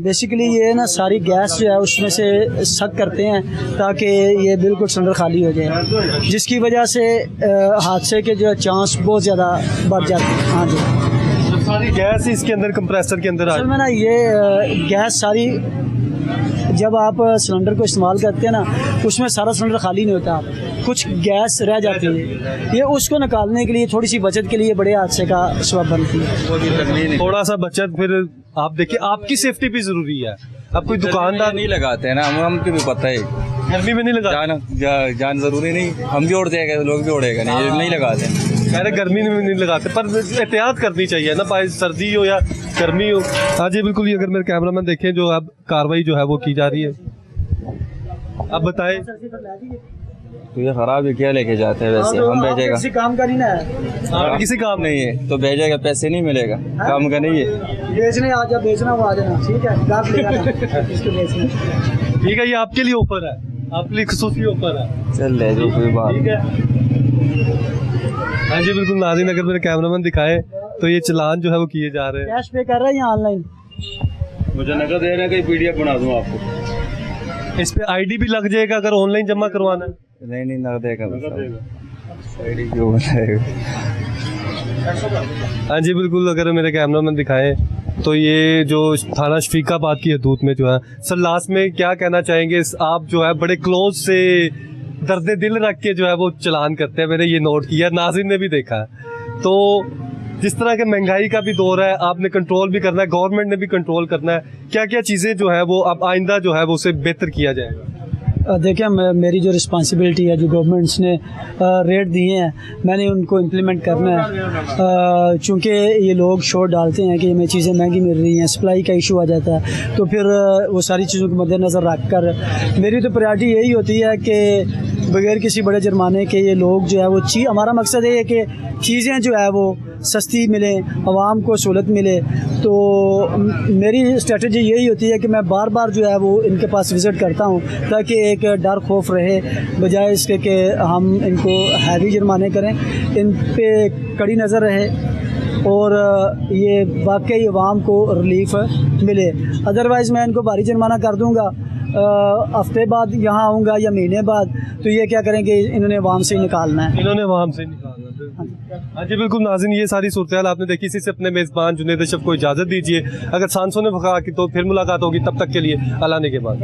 बेसिकली ये ना सारी गैस जो है उसमें से सक करते हैं ताकि ये बिल्कुल सिलेंडर खाली हो जाए, जिसकी वजह से हादसे के जो चांस बहुत ज़्यादा बढ़ जाते हैं। हाँ जी, सारी गैस इसके अंदर कंप्रेसर के अंदर असल में ना ये गैस सारी जब आप सिलेंडर को इस्तेमाल करते हैं ना, उसमें सारा सिलेंडर खाली नहीं होता, कुछ गैस रह जाती है। ये उसको निकालने के लिए थोड़ी सी बचत के लिए बड़े हादसे का सबब बनती है। थोड़ा सा बचत, फिर आप देखिए आपकी सेफ्टी भी जरूरी है। अब कोई दुकानदार नहीं लगाते हैं ना, हमको भी पता है। गर्मी में नहीं लगाते? जान जरूरी नहीं, हम भी उड़ते हैं, लोग भी उड़ेगा नहीं लगाते। अरे गर्मी में नहीं लगाते, पर एहतियात करनी चाहिए ना, भाई सर्दी हो या गर्मी हो। हाँ जी बिल्कुल। ये अगर मेरे कैमरामैन देखें जो अब कार्रवाई जो है वो की जा रही है। आप बताएं। तो ये खराब है, क्या लेके जाते हैं? वैसे हम भेजेगा, किसी काम का नहीं ना है, किसी काम नहीं है तो भेजेगा, पैसे नहीं मिलेगा, काम का नहीं है। बेचने आ जा, बेचना वो आ जाना, ठीक है, गाहक ले आना इसको बेचने। ठीक है, ये आपके लिए ऑफर है, आपके लिए खुसूसी ऑफर है। चल ले जो, कोई बात। ठीक है। हाँ जी बिल्कुल नाज़रीन, अगर मेरे कैमरामैन दिखाए तो ये चलान जो है वो किए जा रहे हैं। कैश पे कर रहे हैं या ऑनलाइन? मुझे नकद दे रहे हैं, कोई PDF बना दूँ आपको। इस पे ID भी लग जाएगा अगर ऑनलाइन जमा करवाना है? नहीं नकदेगा, ID क्यों बनाएगा? हाँ जी बिल्कुल। अगर मेरे कैमरामैन दिखाएं तो ये जो थाना शफीकाबाद की हदूद में जो है, सर लास्ट में क्या कहना चाहेंगे? आप जो है बड़े क्लोज से दर्द दिल रख के जो है वो चलान करते हैं, मैंने ये नोट किया, नाज़रीन ने भी देखा है। तो जिस तरह के महंगाई का भी दौर है, आपने कंट्रोल भी करना है, गवर्नमेंट ने भी कंट्रोल करना है, क्या क्या चीज़ें जो है वो अब आइंदा जो है वो उसे बेहतर किया जाएगा? देखिए, मेरी जो रिस्पांसिबिलिटी है, जो गवर्नमेंट्स ने रेट दिए हैं, मैंने उनको इम्प्लीमेंट करना है। चूँकि ये लोग शोर डालते हैं कि हमें चीज़ें महंगी मिल रही हैं, सप्लाई का इशू आ जाता है, तो फिर वो सारी चीज़ों को मद्देनज़र रख कर मेरी तो प्रायोरिटी यही होती है कि बगैर किसी बड़े जुर्माने के ये लोग जो है वो हमारा मकसद है कि चीज़ें जो है वो सस्ती मिलें, आवाम को सहूलत मिले। तो मेरी स्ट्रेटजी यही होती है कि मैं बार बार जो है वो इनके पास विज़िट करता हूँ ताकि एक डर खौफ रहे, बजाय इसके कि हम इनको हैवी जुर्माने करें, इन पे कड़ी नज़र रहे और ये वाकई आवाम को रिलीफ मिले। अदरवाइज़ मैं इनको भारी जुर्माना कर दूँगा, हफ्ते बाद यहाँ आऊँगा या महीने बाद, तो ये क्या करेंगे, इन्होंने आवाम से निकालना है, इन्होंने आवाम से निकालना। हाँ जी बिल्कुल नाज़रीन, ये सारी सूरत आपने देखी। इसी से अपने मेज़बान जुनैद अशरफ को इजाज़त दीजिए। अगर सांसों ने भगा की तो फिर मुलाकात होगी, तब तक के लिए अल्लाह ने के बाद।